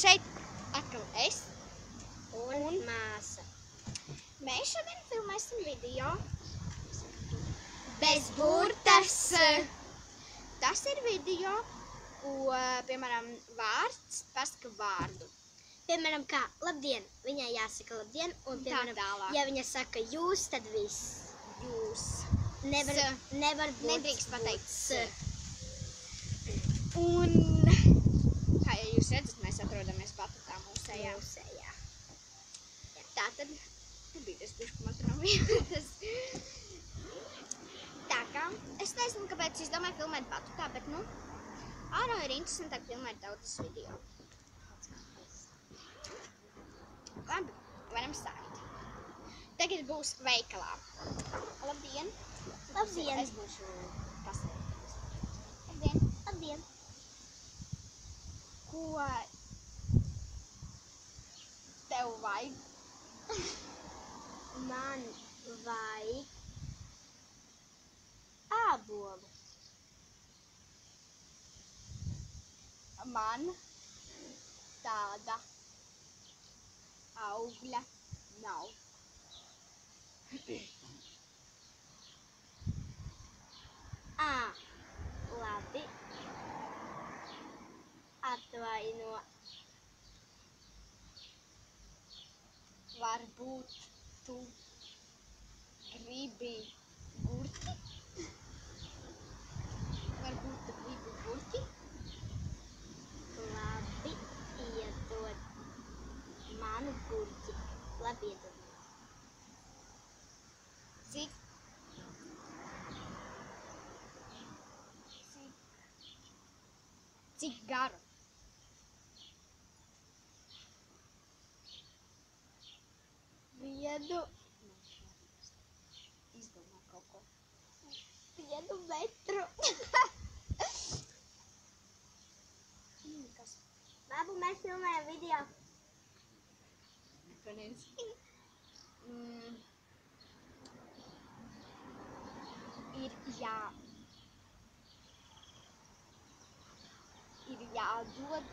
šeit atkal es Un māsa. Mēs šodien filmēsim video bez burtas. Tas ir video, ko, piemēram, vārds pasaka vārdu. Piemēram, kā labdien, viņai jāsaka labdien, un piemēram, tālāk. ja viņa saka jūs, tad viss. Jūs. Nevar būt. Nedrīkst pateikt s. Un, kā ja jūs redzat, mēs atrodamies Batutā mūsējā. Tātad, bija tas pušku matram vietas. Tā kā, es nezinu, kāpēc es domāju filmēt Batutā, bet, nu, ārā ir interesantāk filmēt daudzas video. Labi, varam sākt. Tagad būs veikalā. Labdien! Labdien! Es būšu pasēdējis. Labdien! Labdien! Ko tev vajag? Man vajag ābolu. Man tāda augļa nav. Labi. Atvaino. Varbūt tu gribi gurķi? Varbūt tu gribi gurķi? Labi, iedod manu gurķi. Labi, iedod man. Cik garu? Vienu Izdomā kaut ko. metru. Kas? Labi, mēs filmējam video. Neko nezinu. Ir jādod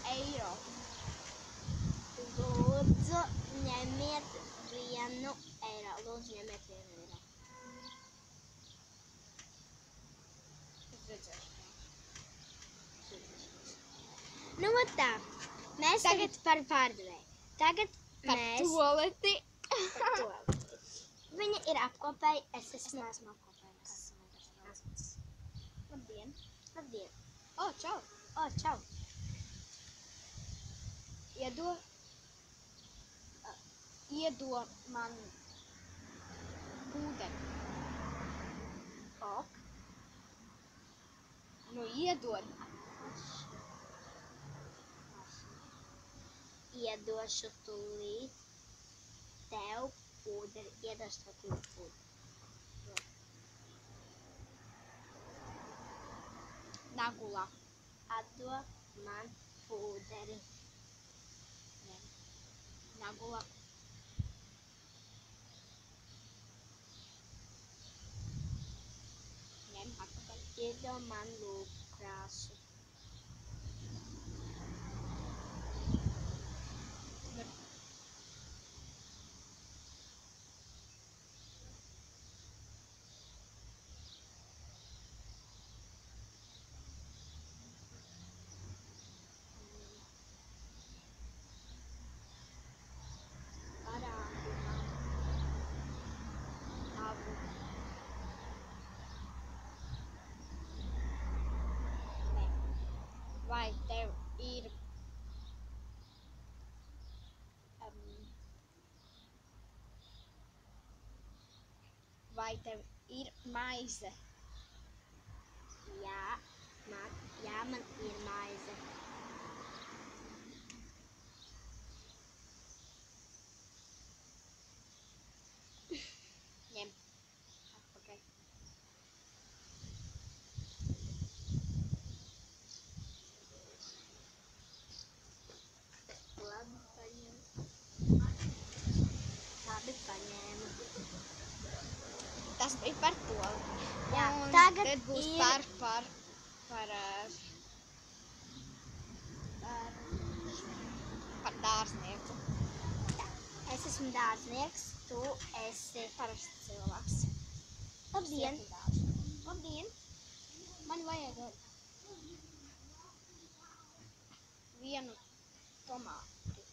€1. Lūdzu, ņemiet €1. Lūdzu, ņemiet €1. Es redzēšu. Nu, tā. Mēs tagad par pārdevēju. Tagad Par mēs toleti. par to. Viņa ir apkopēja, es neesmu apkopējis. Labdien. Labdien. O, čau. O, čau. Iedod man ūdeni. Ok. Nu, iedod. Iedošu tūlīt tev pūderi. Iedošu tev tūlīt pūderi. Nagula. Atdod man pūderi. Nagula. Ņem atpakaļ. Iedod man lūpkrāsu. Parādi man tavu. Ne. Vai tev ir maize? Jā, man ir maize. Ņem atpakaļ. Šeit būs par dārznieku. Es esmu dārznieks, tu esi Parasts cilvēks. Labdien! Labdien! Man vajag vienu tomātu.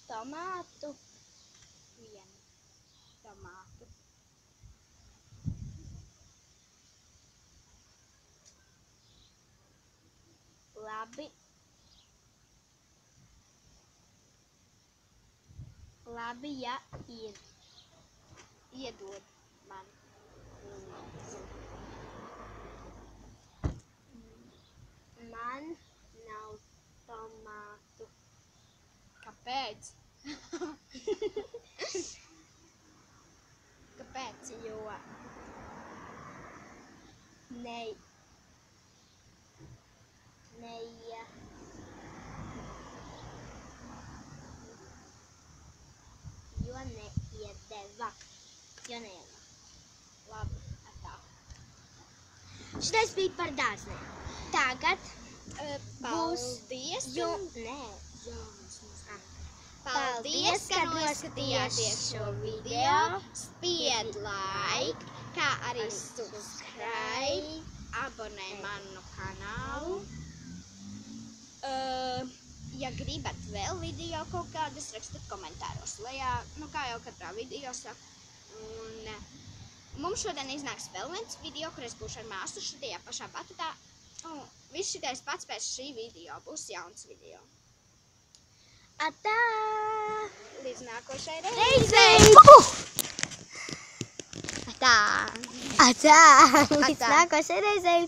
Tomātu. Vienu tomātu. Labi. Labi, ja ir. Iedod man. Man nav tomātu. Kāpēc? Kāpēc? Jo neiedeva. Labi, tā. Šitais bija par dārznieku. Tagad Paldies! Paldies, ka noskatījāties šo video. Spied like, kā arī subscribe, abonē manu kanālu. Ja gribat vēl video kaut kādas, rakstiet komentāros lejā, kā jau katrā video saku. Un mums šodien iznāks vēl viens video, kur es būšu ar māsu šitajā pašā batutā. Viss šitais pats pēc šī video būs jauns video. Atā! Līdz nākošai Reizei! Atā! Atā! Līdz nākošai reizei!